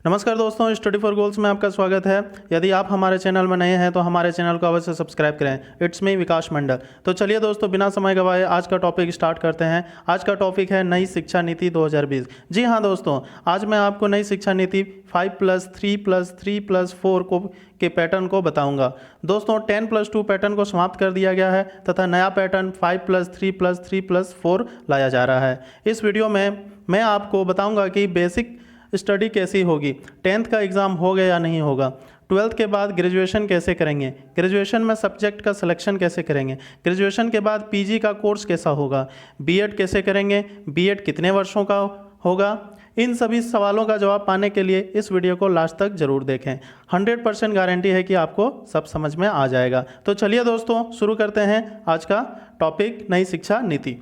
नमस्कार दोस्तों, study for goals में आपका स्वागत है। यदि आप हमारे चैनल में नए हैं तो हमारे चैनल को अवश्य सब्सक्राइब करें। इट्स मी विकास मंडल। तो चलिए दोस्तों, बिना समय गवाए आज का टॉपिक स्टार्ट करते हैं। आज का टॉपिक है नई शिक्षा नीति 2020। जी हाँ दोस्तों, आज मैं आपको नई शिक्षा नीति 5+3+3+4 के पैटर्न को बताऊंगा। दोस्तों 10+2 पैटर्न को समाप्त कर दिया गया है तथा नया पैटर्न 5+3+3+4 लाया जा रहा है। इस वीडियो में मैं आपको बताऊंगा कि बेसिक स्टडी कैसी होगी, 10th का एग्ज़ाम हो गया या नहीं होगा, 12th के बाद ग्रेजुएशन कैसे करेंगे, ग्रेजुएशन में सब्जेक्ट का सिलेक्शन कैसे करेंगे, ग्रेजुएशन के बाद पीजी का कोर्स कैसा होगा, बीएड कैसे करेंगे, बीएड कितने वर्षों का होगा। इन सभी सवालों का जवाब पाने के लिए इस वीडियो को लास्ट तक जरूर देखें। 100% गारंटी है कि आपको सब समझ में आ जाएगा। तो चलिए दोस्तों, शुरू करते हैं आज का टॉपिक, नई शिक्षा नीति।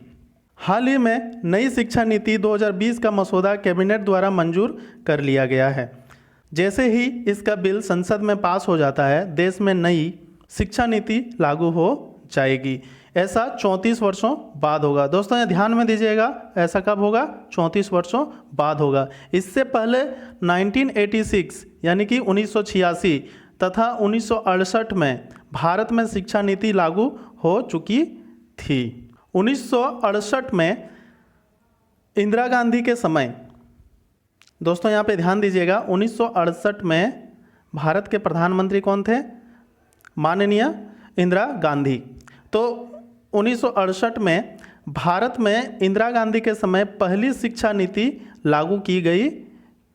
हाल ही में नई शिक्षा नीति 2020 का मसौदा कैबिनेट द्वारा मंजूर कर लिया गया है। जैसे ही इसका बिल संसद में पास हो जाता है, देश में नई शिक्षा नीति लागू हो जाएगी। ऐसा 34 वर्षों बाद होगा। दोस्तों ये ध्यान में दीजिएगा, ऐसा कब होगा? 34 वर्षों बाद होगा। इससे पहले 1986 यानी कि 1986 तथा 1968 में भारत में शिक्षा नीति लागू हो चुकी थी। 1968 में इंदिरा गांधी के समय, दोस्तों यहाँ पे ध्यान दीजिएगा, 1968 में भारत के प्रधानमंत्री कौन थे? माननीय इंदिरा गांधी। तो 1968 में भारत में इंदिरा गांधी के समय पहली शिक्षा नीति लागू की गई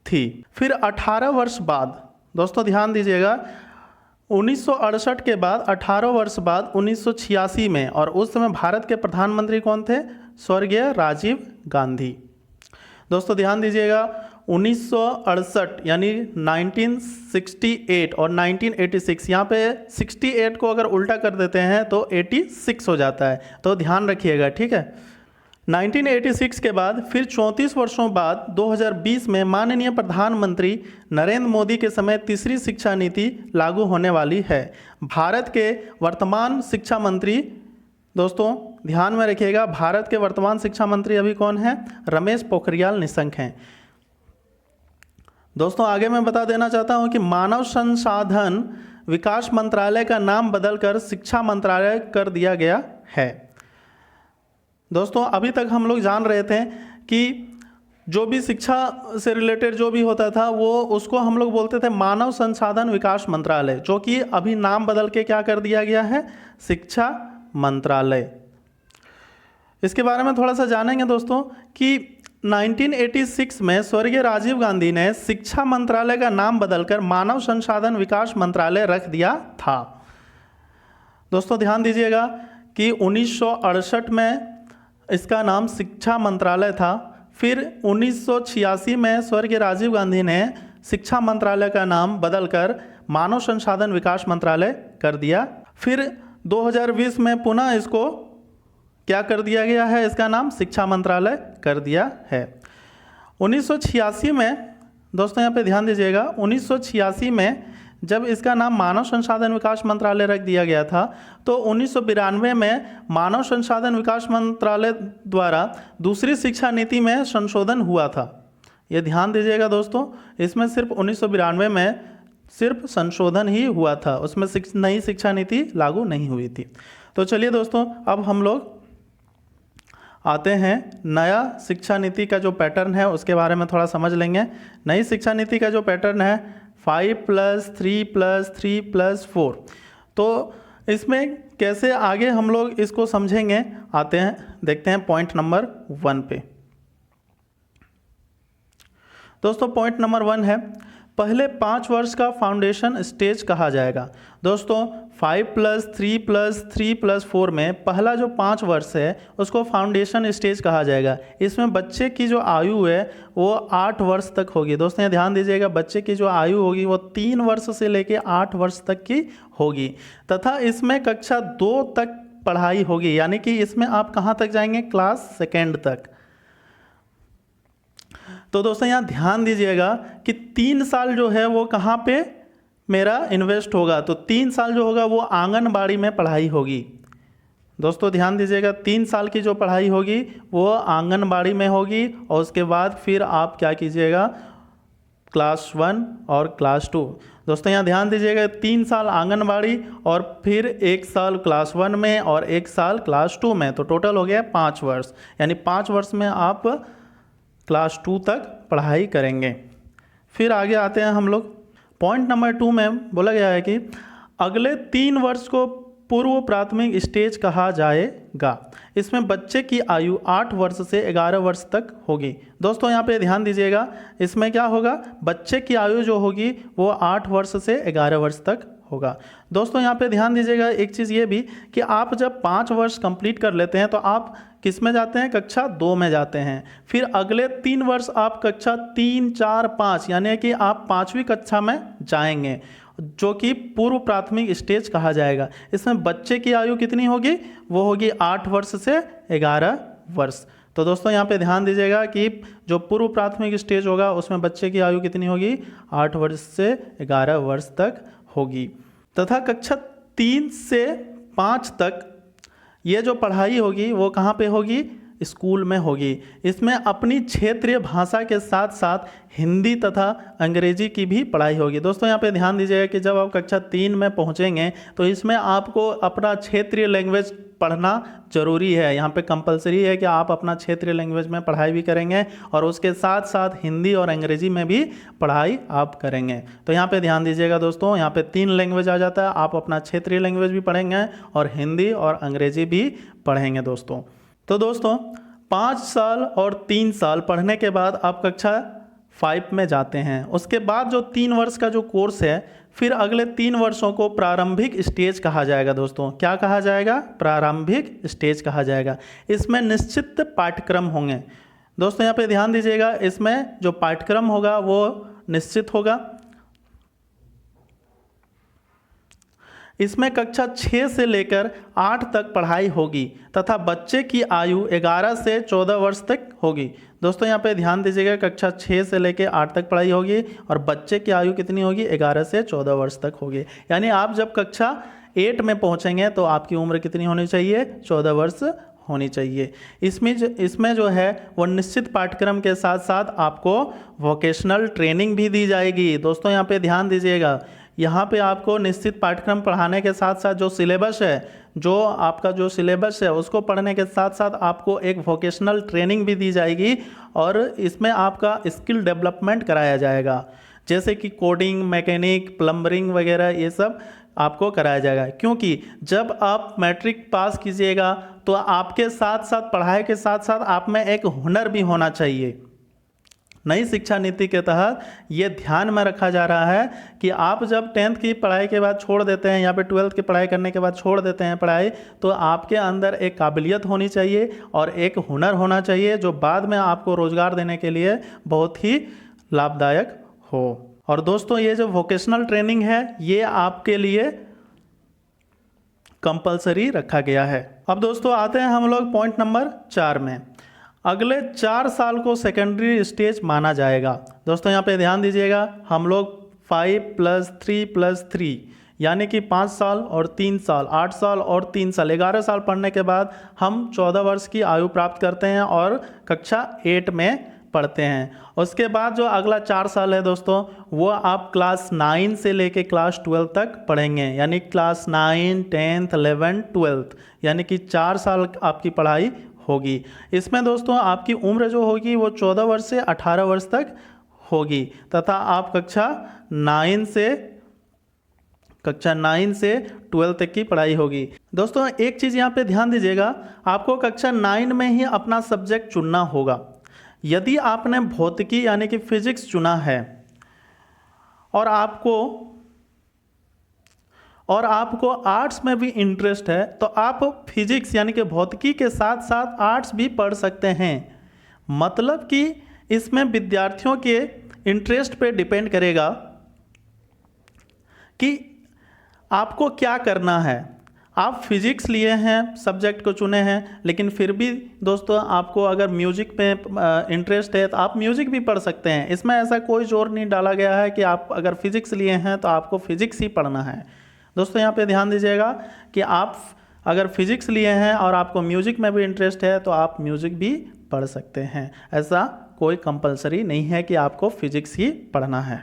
थी। फिर 18 वर्ष बाद, दोस्तों ध्यान दीजिएगा, 1968 के बाद 18 वर्ष बाद 1986 में, और उस समय भारत के प्रधानमंत्री कौन थे? स्वर्गीय राजीव गांधी। दोस्तों ध्यान दीजिएगा, 1968 यानी 1968 और 1986, यहाँ पे 68 को अगर उल्टा कर देते हैं तो 86 हो जाता है, तो ध्यान रखिएगा, ठीक है। 1986 के बाद फिर 34 वर्षों बाद 2020 में माननीय प्रधानमंत्री नरेंद्र मोदी के समय तीसरी शिक्षा नीति लागू होने वाली है। भारत के वर्तमान शिक्षा मंत्री, दोस्तों ध्यान में रखिएगा, भारत के वर्तमान शिक्षा मंत्री अभी कौन है? रमेश पोखरियाल निशंक हैं। दोस्तों आगे मैं बता देना चाहता हूं कि मानव संसाधन विकास मंत्रालय का नाम बदलकर शिक्षा मंत्रालय कर दिया गया है। दोस्तों अभी तक हम लोग जान रहे थे कि जो भी शिक्षा से रिलेटेड जो भी होता था वो उसको हम लोग बोलते थे मानव संसाधन विकास मंत्रालय, जो कि अभी नाम बदल के क्या कर दिया गया है? शिक्षा मंत्रालय। इसके बारे में थोड़ा सा जानेंगे दोस्तों कि 1986 में स्वर्गीय राजीव गांधी ने शिक्षा मंत्रालय का नाम बदलकर मानव संसाधन विकास मंत्रालय रख दिया था। दोस्तों ध्यान दीजिएगा कि 1968 में इसका नाम शिक्षा मंत्रालय था। फिर 1986 में स्वर्गीय राजीव गांधी ने शिक्षा मंत्रालय का नाम बदलकर मानव संसाधन विकास मंत्रालय कर दिया। फिर 2020 में पुनः इसको क्या कर दिया गया है? इसका नाम शिक्षा मंत्रालय कर दिया है। 1986 में, दोस्तों यहाँ पे ध्यान दीजिएगा, 1986 में जब इसका नाम मानव संसाधन विकास मंत्रालय रख दिया गया था तो 1992 में मानव संसाधन विकास मंत्रालय द्वारा दूसरी शिक्षा नीति में संशोधन हुआ था। ये ध्यान दीजिएगा दोस्तों, इसमें सिर्फ 1992 में सिर्फ संशोधन ही हुआ था, उसमें नई शिक्षा नीति लागू नहीं हुई थी। तो चलिए दोस्तों, अब हम लोग आते हैं नया शिक्षा नीति का जो पैटर्न है उसके बारे में थोड़ा समझ लेंगे। नई शिक्षा नीति का जो पैटर्न है 5+3+3+4, तो इसमें कैसे आगे हम लोग इसको समझेंगे, आते हैं, देखते हैं पॉइंट नंबर 1 पे। दोस्तों पॉइंट नंबर 1 है, पहले 5 वर्ष का फाउंडेशन स्टेज कहा जाएगा। दोस्तों 5+3+3+4 में पहला जो 5 वर्ष है उसको फाउंडेशन स्टेज कहा जाएगा। इसमें बच्चे की जो आयु है वो 8 वर्ष तक होगी। दोस्तों ये ध्यान दीजिएगा, बच्चे की जो आयु होगी वो 3 वर्ष से लेकर 8 वर्ष तक की होगी, तथा इसमें कक्षा 2 तक पढ़ाई होगी, यानी कि इसमें आप कहाँ तक जाएंगे? क्लास 2 तक। तो दोस्तों यहाँ ध्यान दीजिएगा कि 3 साल जो है वो कहाँ पे मेरा इन्वेस्ट होगा, तो 3 साल जो होगा वो आंगनबाड़ी में पढ़ाई होगी। दोस्तों ध्यान दीजिएगा, 3 साल की जो पढ़ाई होगी वो आंगनबाड़ी में होगी, और उसके बाद फिर आप क्या कीजिएगा? क्लास 1 और क्लास 2। दोस्तों यहाँ ध्यान दीजिएगा, 3 साल आंगनबाड़ी और फिर 1 साल क्लास 1 में और 1 साल क्लास 2 में, तो टोटल हो गया 5 वर्ष। यानी 5 वर्ष में आप क्लास 2 तक पढ़ाई करेंगे। फिर आगे आते हैं हम लोग। पॉइंट नंबर 2 में बोला गया है कि अगले 3 वर्ष को पूर्व प्राथमिक स्टेज कहा जाएगा। इसमें बच्चे की आयु 8 वर्ष से 11 वर्ष तक होगी। दोस्तों यहाँ पे ध्यान दीजिएगा, इसमें क्या होगा, बच्चे की आयु जो होगी वो 8 वर्ष से 11 वर्ष तक होगा। दोस्तों यहाँ पे ध्यान दीजिएगा एक चीज़ ये भी कि आप जब 5 वर्ष कंप्लीट कर लेते हैं तो आप किस में जाते हैं, कक्षा 2 में जाते हैं। फिर अगले 3 वर्ष आप कक्षा 3, 4, 5 यानी कि आप 5वीं कक्षा में जाएंगे, जो कि पूर्व प्राथमिक स्टेज कहा जाएगा। इसमें बच्चे की आयु कितनी होगी, वो होगी 8 वर्ष से 11 वर्ष। तो दोस्तों यहाँ पे ध्यान दीजिएगा कि जो पूर्व प्राथमिक स्टेज होगा उसमें बच्चे की आयु कितनी होगी, 8 वर्ष से 11 वर्ष तक होगी। तथा कक्षा 3 से 5 तक ये जो पढ़ाई होगी वो कहाँ पे होगी, स्कूल में होगी। इसमें अपनी क्षेत्रीय भाषा के साथ साथ हिंदी तथा अंग्रेजी की भी पढ़ाई होगी। दोस्तों यहाँ पे ध्यान दीजिएगा कि जब आप कक्षा 3 में पहुँचेंगे तो इसमें आपको अपना क्षेत्रीय लैंग्वेज पढ़ना जरूरी है। यहाँ पे कंपलसरी है कि आप अपना क्षेत्रीय लैंग्वेज में पढ़ाई भी करेंगे और उसके साथ साथ हिंदी और अंग्रेजी में भी पढ़ाई आप करेंगे। तो यहाँ पे ध्यान दीजिएगा दोस्तों, यहाँ पे 3 लैंग्वेज आ जाता है। आप अपना क्षेत्रीय लैंग्वेज भी पढ़ेंगे और हिंदी और अंग्रेजी भी पढ़ेंगे दोस्तों। तो दोस्तों 5 साल और 3 साल पढ़ने के बाद आप कक्षा 5 में जाते हैं। उसके बाद जो 3 वर्ष का जो कोर्स है, फिर अगले 3 वर्षों को प्रारंभिक स्टेज कहा जाएगा। दोस्तों क्या कहा जाएगा, प्रारंभिक स्टेज कहा जाएगा। इसमें निश्चित पाठ्यक्रम होंगे। दोस्तों यहाँ पे ध्यान दीजिएगा, इसमें जो पाठ्यक्रम होगा वो निश्चित होगा। इसमें कक्षा 6 से लेकर 8 तक पढ़ाई होगी तथा बच्चे की आयु 11 से 14 वर्ष तक होगी। दोस्तों यहाँ पे ध्यान दीजिएगा, कक्षा 6 से लेकर 8 तक पढ़ाई होगी और बच्चे की आयु कितनी होगी, 11 से 14 वर्ष तक होगी। यानी आप जब कक्षा 8 में पहुँचेंगे तो आपकी उम्र कितनी होनी चाहिए, 14 वर्ष होनी चाहिए। इसमें जो है वो निश्चित पाठ्यक्रम के साथ साथ आपको वोकेशनल ट्रेनिंग भी दी जाएगी। दोस्तों यहाँ पे ध्यान दीजिएगा, यहाँ पे आपको निश्चित पाठ्यक्रम पढ़ाने के साथ साथ जो सिलेबस है, जो आपका जो सिलेबस है उसको पढ़ने के साथ साथ आपको एक वोकेशनल ट्रेनिंग भी दी जाएगी और इसमें आपका स्किल डेवलपमेंट कराया जाएगा, जैसे कि कोडिंग, मैकेनिक, प्लम्बरिंग वगैरह ये सब आपको कराया जाएगा। क्योंकि जब आप मैट्रिक पास कीजिएगा तो आपके साथ साथ पढ़ाई के साथ साथ आप में एक हुनर भी होना चाहिए। नई शिक्षा नीति के तहत ये ध्यान में रखा जा रहा है कि आप जब 10th की पढ़ाई के बाद छोड़ देते हैं या फिर 12th की पढ़ाई करने के बाद छोड़ देते हैं पढ़ाई, तो आपके अंदर एक काबिलियत होनी चाहिए और एक हुनर होना चाहिए जो बाद में आपको रोज़गार देने के लिए बहुत ही लाभदायक हो। और दोस्तों ये जो वोकेशनल ट्रेनिंग है ये आपके लिए कंपलसरी रखा गया है। अब दोस्तों आते हैं हम लोग पॉइंट नंबर 4 में। अगले 4 साल को सेकेंडरी स्टेज माना जाएगा। दोस्तों यहाँ पे ध्यान दीजिएगा, हम लोग 5+3+3 यानी कि 5 साल और 3 साल, 8 साल और 3 साल, 11 साल पढ़ने के बाद हम 14 वर्ष की आयु प्राप्त करते हैं और कक्षा 8 में पढ़ते हैं। उसके बाद जो अगला 4 साल है दोस्तों, वो आप क्लास 9 से लेके क्लास 12 तक पढ़ेंगे। यानी क्लास 9, 10th, 11th, 12th यानी कि 4 साल आपकी पढ़ाई होगी। इसमें दोस्तों आपकी उम्र जो होगी वो 14 वर्ष से 18 वर्ष तक होगी तथा आप कक्षा 9 से 12 तक की पढ़ाई होगी। दोस्तों एक चीज़ यहाँ पे ध्यान दीजिएगा, आपको कक्षा 9 में ही अपना सब्जेक्ट चुनना होगा। यदि आपने भौतिकी यानी कि फिजिक्स चुना है और आपको आर्ट्स में भी इंटरेस्ट है, तो आप फिजिक्स यानी कि भौतिकी के साथ साथ आर्ट्स भी पढ़ सकते हैं। मतलब कि इसमें विद्यार्थियों के इंटरेस्ट पे डिपेंड करेगा कि आपको क्या करना है। आप फिजिक्स लिए हैं, सब्जेक्ट को चुने हैं, लेकिन फिर भी दोस्तों आपको अगर म्यूजिक पे इंटरेस्ट है तो आप म्यूजिक भी पढ़ सकते हैं। इसमें ऐसा कोई जोर नहीं डाला गया है कि आप अगर फिजिक्स लिए हैं तो आपको फिजिक्स ही पढ़ना है। दोस्तों यहाँ पे ध्यान दीजिएगा कि आप अगर फिजिक्स लिए हैं और आपको म्यूजिक में भी इंटरेस्ट है तो आप म्यूजिक भी पढ़ सकते हैं, ऐसा कोई कंपलसरी नहीं है कि आपको फिजिक्स ही पढ़ना है।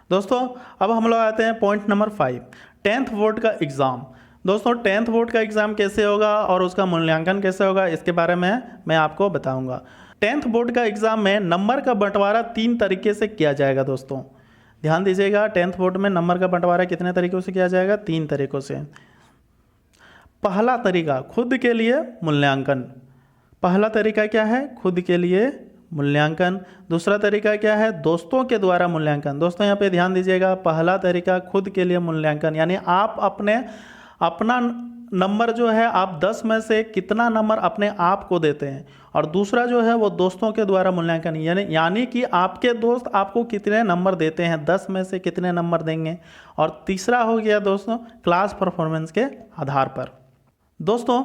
दोस्तों अब हम लोग आते हैं पॉइंट नंबर 5, 10th बोर्ड का एग्ज़ाम। दोस्तों 10th बोर्ड का एग्ज़ाम कैसे होगा और उसका मूल्यांकन कैसे होगा इसके बारे में मैं आपको बताऊंगा। 10th बोर्ड का एग्ज़ाम में नंबर का बंटवारा 3 तरीके से किया जाएगा। दोस्तों ध्यान दीजिएगा, 10th बोर्ड में नंबर का बंटवारा कितने तरीक़ों से किया जाएगा? 3 तरीक़ों से। पहला तरीका खुद के लिए मूल्यांकन। पहला तरीका क्या है? खुद के लिए मूल्यांकन। दूसरा तरीका क्या है? दोस्तों के द्वारा मूल्यांकन। दोस्तों यहाँ पे ध्यान दीजिएगा, पहला तरीका खुद के लिए मूल्यांकन, यानी आप अपना नंबर जो है आप 10 में से कितना नंबर अपने आप को देते हैं, और दूसरा जो है वो दोस्तों के द्वारा मूल्यांकन, यानी कि आपके दोस्त आपको कितने नंबर देते हैं, 10 में से कितने नंबर देंगे। और तीसरा हो गया दोस्तों क्लास परफॉर्मेंस के आधार पर। दोस्तों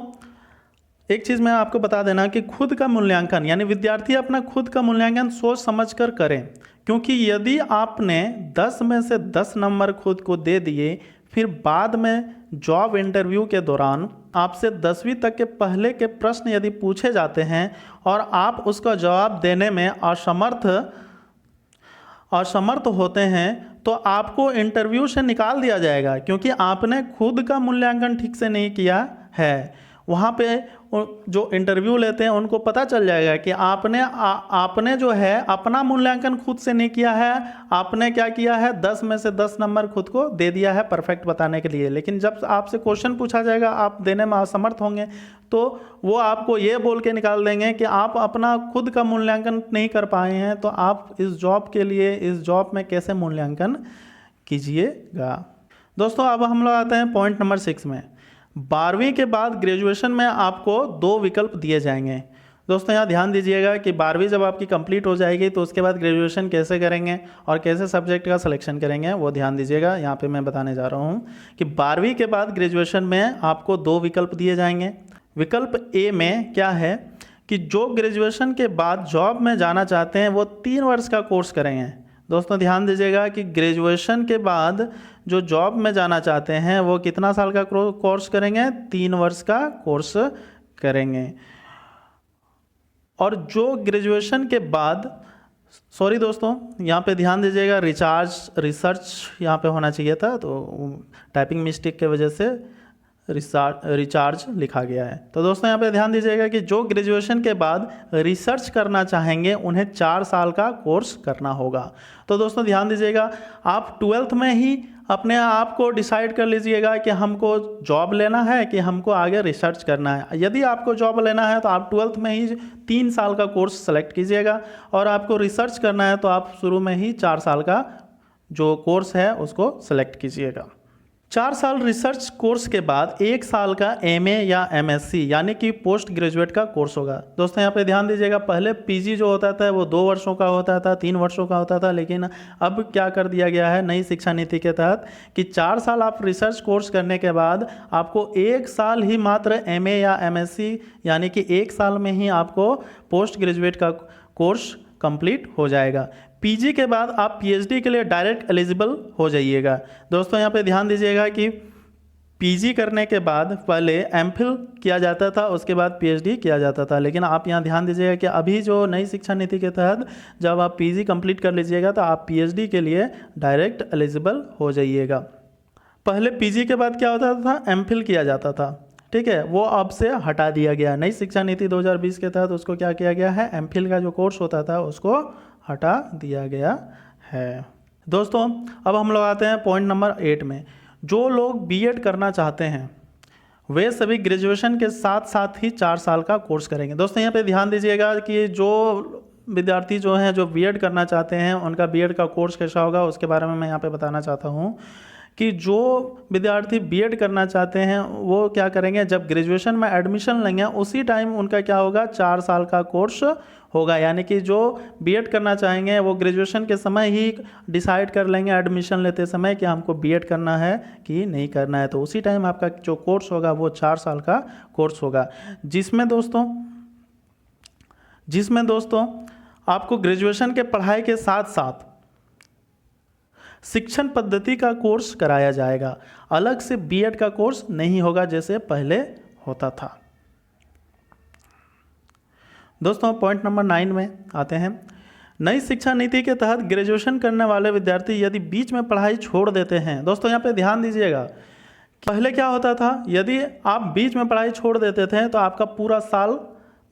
एक चीज़ मैं आपको बता देना कि खुद का मूल्यांकन यानी विद्यार्थी अपना खुद का मूल्यांकन सोच समझ कर करें, क्योंकि यदि आपने 10 में से 10 नंबर खुद को दे दिए, फिर बाद में जॉब इंटरव्यू के दौरान आपसे 10वीं तक के पहले के प्रश्न यदि पूछे जाते हैं और आप उसका जवाब देने में असमर्थ होते हैं तो आपको इंटरव्यू से निकाल दिया जाएगा, क्योंकि आपने खुद का मूल्यांकन ठीक से नहीं किया है। वहाँ पे जो इंटरव्यू लेते हैं उनको पता चल जाएगा कि आपने जो है अपना मूल्यांकन खुद से नहीं किया है। आपने क्या किया है? 10 में से 10 नंबर खुद को दे दिया है परफेक्ट बताने के लिए, लेकिन जब आपसे क्वेश्चन पूछा जाएगा आप देने में असमर्थ होंगे तो वो आपको ये बोल के निकाल देंगे कि आप अपना खुद का मूल्यांकन नहीं कर पाए हैं, तो आप इस जॉब के लिए इस जॉब में कैसे मूल्यांकन कीजिएगा। दोस्तों अब हम लोग आते हैं पॉइंट नंबर 6 में। 12वीं के बाद ग्रेजुएशन में आपको 2 विकल्प दिए जाएंगे। दोस्तों यहाँ ध्यान दीजिएगा कि 12वीं जब आपकी कंप्लीट हो जाएगी तो उसके बाद ग्रेजुएशन कैसे करेंगे और कैसे सब्जेक्ट का सिलेक्शन करेंगे वो ध्यान दीजिएगा। यहाँ पे मैं बताने जा रहा हूँ कि 12वीं के बाद ग्रेजुएशन में आपको 2 विकल्प दिए जाएंगे। विकल्प ए में क्या है कि जो ग्रेजुएशन के बाद जॉब में जाना चाहते हैं वो 3 वर्ष का कोर्स करेंगे। दोस्तों ध्यान दीजिएगा कि ग्रेजुएशन के बाद जो जॉब में जाना चाहते हैं वो कितना साल का कोर्स करेंगे? 3 वर्ष का कोर्स करेंगे। और जो ग्रेजुएशन के बाद दोस्तों यहाँ पे ध्यान दीजिएगा, रिसर्च यहाँ पे होना चाहिए था, तो टाइपिंग मिस्टेक के वजह से रिचार्ज लिखा गया है। तो दोस्तों यहाँ पे ध्यान दीजिएगा कि जो ग्रेजुएशन के बाद रिसर्च करना चाहेंगे उन्हें 4 साल का कोर्स करना होगा। तो दोस्तों ध्यान दीजिएगा, आप 12th में ही अपने आप को डिसाइड कर लीजिएगा कि हमको जॉब लेना है कि हमको आगे रिसर्च करना है। यदि आपको जॉब लेना है तो आप 12th में ही 3 साल का कोर्स सेलेक्ट कीजिएगा, और आपको रिसर्च करना है तो आप शुरू में ही 4 साल का जो कोर्स है उसको सेलेक्ट कीजिएगा। 4 साल रिसर्च कोर्स के बाद 1 साल का एमए या एमएससी यानी कि पोस्ट ग्रेजुएट का कोर्स होगा। दोस्तों यहाँ पे ध्यान दीजिएगा, पहले पीजी जो होता था वो 2 वर्षों का होता था, 3 वर्षों का होता था, लेकिन अब क्या कर दिया गया है नई शिक्षा नीति के तहत कि 4 साल आप रिसर्च कोर्स करने के बाद आपको 1 साल ही मात्र एमए या एमएससी यानी कि 1 साल में ही आपको पोस्ट ग्रेजुएट का कोर्स कंप्लीट हो जाएगा। पीजी के बाद आप पीएचडी के लिए डायरेक्ट एलिजिबल हो जाइएगा। दोस्तों यहाँ पे ध्यान दीजिएगा कि पीजी करने के बाद पहले एमफिल किया जाता था, उसके बाद पीएचडी किया जाता था, लेकिन आप यहाँ ध्यान दीजिएगा कि अभी जो नई शिक्षा नीति के तहत जब आप पीजी कंप्लीट कर लीजिएगा तो आप पीएचडी के लिए डायरेक्ट एलिजिबल हो जाइएगा। पहले पीजी के बाद क्या होता था? एमफिल किया जाता था, ठीक है, वो अब से हटा दिया गया। नई शिक्षा नीति 2020 के तहत उसको क्या किया गया है? एमफिल का जो कोर्स होता था उसको हटा दिया गया है। दोस्तों अब हम लोग आते हैं पॉइंट नंबर 8 में। जो लोग बीएड करना चाहते हैं वे सभी ग्रेजुएशन के साथ साथ ही 4 साल का कोर्स करेंगे। दोस्तों यहाँ पे ध्यान दीजिएगा कि जो विद्यार्थी जो हैं जो बीएड करना चाहते हैं उनका बीएड का कोर्स कैसा होगा उसके बारे में मैं यहाँ पे बताना चाहता हूँ कि जो विद्यार्थी बीएड करना चाहते हैं वो क्या करेंगे, जब ग्रेजुएशन में एडमिशन लेंगे उसी टाइम उनका क्या होगा? 4 साल का कोर्स होगा। यानी कि जो बीएड करना चाहेंगे वो ग्रेजुएशन के समय ही डिसाइड कर लेंगे एडमिशन लेते समय कि हमको बीएड करना है कि नहीं करना है, तो उसी टाइम आपका जो कोर्स होगा वो 4 साल का कोर्स होगा, जिसमें दोस्तों आपको ग्रेजुएशन के पढ़ाई के साथ साथ शिक्षण पद्धति का कोर्स कराया जाएगा। अलग से बीएड का कोर्स नहीं होगा जैसे पहले होता था। दोस्तों पॉइंट नंबर 9 में आते हैं। नई शिक्षा नीति के तहत ग्रेजुएशन करने वाले विद्यार्थी यदि बीच में पढ़ाई छोड़ देते हैं, दोस्तों यहाँ पे ध्यान दीजिएगा, पहले क्या होता था, यदि आप बीच में पढ़ाई छोड़ देते थे तो आपका पूरा साल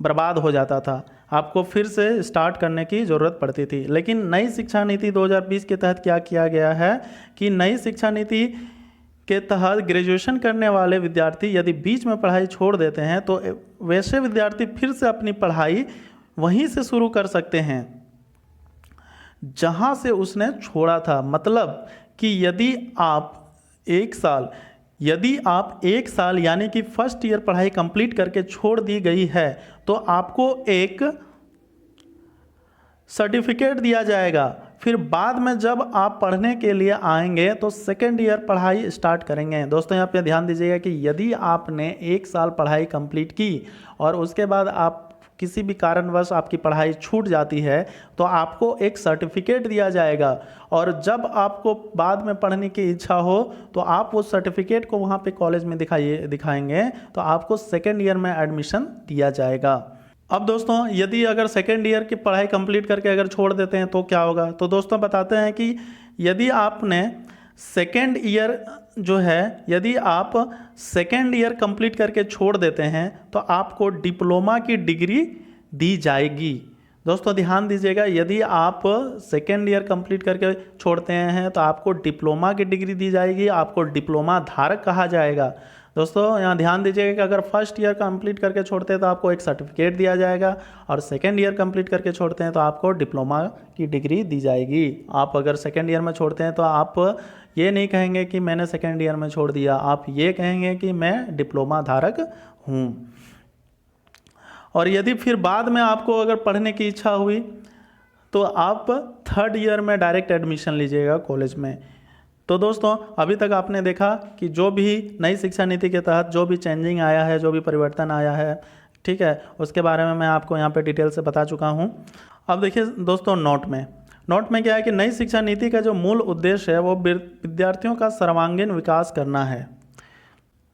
बर्बाद हो जाता था, आपको फिर से स्टार्ट करने की ज़रूरत पड़ती थी। लेकिन नई शिक्षा नीति 2020 के तहत क्या किया गया है कि नई शिक्षा नीति के तहत ग्रेजुएशन करने वाले विद्यार्थी यदि बीच में पढ़ाई छोड़ देते हैं तो वैसे विद्यार्थी फिर से अपनी पढ़ाई वहीं से शुरू कर सकते हैं जहां से उसने छोड़ा था। मतलब कि यदि आप एक साल यानी कि फर्स्ट ईयर पढ़ाई कंप्लीट करके छोड़ दी गई है तो आपको एक सर्टिफिकेट दिया जाएगा। फिर बाद में जब आप पढ़ने के लिए आएंगे तो सेकेंड ईयर पढ़ाई स्टार्ट करेंगे। दोस्तों यहाँ पे ध्यान दीजिएगा कि यदि आपने एक साल पढ़ाई कंप्लीट की और उसके बाद आप किसी भी कारणवश आपकी पढ़ाई छूट जाती है तो आपको एक सर्टिफिकेट दिया जाएगा, और जब आपको बाद में पढ़ने की इच्छा हो तो आप वो सर्टिफिकेट को वहाँ पे कॉलेज में दिखाएंगे तो आपको सेकेंड ईयर में एडमिशन दिया जाएगा। अब दोस्तों यदि अगर सेकेंड ईयर की पढ़ाई कंप्लीट करके अगर छोड़ देते हैं तो क्या होगा, तो दोस्तों बताते हैं कि यदि आपने सेकेंड ईयर कंप्लीट करके छोड़ देते हैं तो आपको डिप्लोमा की डिग्री दी जाएगी। दोस्तों ध्यान दीजिएगा, यदि आप सेकेंड ईयर कंप्लीट करके छोड़ते हैं तो आपको डिप्लोमा की डिग्री दी जाएगी, आपको डिप्लोमा धारक कहा जाएगा। दोस्तों यहाँ ध्यान दीजिएगा कि अगर फर्स्ट ईयर कंप्लीट करके छोड़ते हैं तो आपको एक सर्टिफिकेट दिया जाएगा, और सेकेंड ईयर कंप्लीट करके छोड़ते हैं तो आपको डिप्लोमा की डिग्री दी जाएगी। आप अगर सेकेंड ईयर में छोड़ते हैं तो आप ये नहीं कहेंगे कि मैंने सेकेंड ईयर में छोड़ दिया, आप ये कहेंगे कि मैं डिप्लोमा धारक हूँ। और यदि फिर बाद में आपको अगर पढ़ने की इच्छा हुई तो आप थर्ड ईयर में डायरेक्ट एडमिशन लीजिएगा कॉलेज में। तो दोस्तों अभी तक आपने देखा कि जो भी नई शिक्षा नीति के तहत जो भी चेंजिंग आया है, जो भी परिवर्तन आया है, ठीक है, उसके बारे में मैं आपको यहाँ पे डिटेल से बता चुका हूँ। अब देखिए दोस्तों नोट में क्या है कि नई शिक्षा नीति का जो मूल उद्देश्य है वो विद्यार्थियों का सर्वांगीण विकास करना है।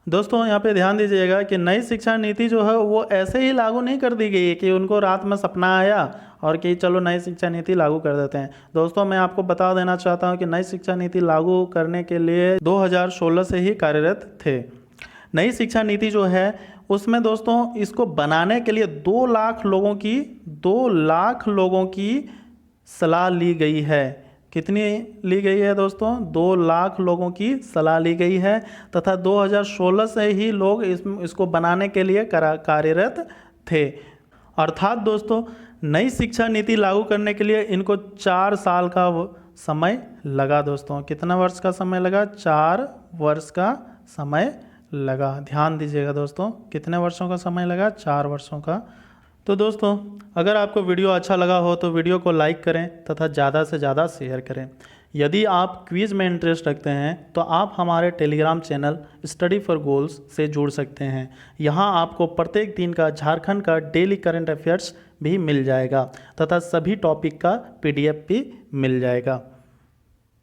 दोस्तों यहाँ पे ध्यान दीजिएगा कि नई शिक्षा नीति जो है वो ऐसे ही लागू नहीं कर दी गई है कि उनको रात में सपना आया और कि चलो नई शिक्षा नीति लागू कर देते हैं। दोस्तों मैं आपको बता देना चाहता हूँ कि नई शिक्षा नीति लागू करने के लिए 2016 से ही कार्यरत थे। नई शिक्षा नीति जो है उसमें दोस्तों इसको बनाने के लिए 2 लाख लोगों की सलाह ली गई है। कितनी ली गई है दोस्तों? 2 लाख लोगों की सलाह ली गई है, तथा 2016 से ही लोग इसको बनाने के लिए कार्यरत थे। अर्थात दोस्तों नई शिक्षा नीति लागू करने के लिए इनको 4 साल का समय लगा। दोस्तों कितना वर्ष का समय लगा? 4 वर्ष का समय लगा। ध्यान दीजिएगा दोस्तों, कितने वर्षों का समय लगा? 4 वर्षों का। तो दोस्तों अगर आपको वीडियो अच्छा लगा हो तो वीडियो को लाइक करें तथा ज़्यादा से ज़्यादा शेयर करें। यदि आप क्विज़ में इंटरेस्ट रखते हैं तो आप हमारे Telegram channel study for goals से जुड़ सकते हैं। यहाँ आपको प्रत्येक दिन का झारखंड का डेली करंट अफेयर्स भी मिल जाएगा तथा सभी टॉपिक का PDF भी मिल जाएगा।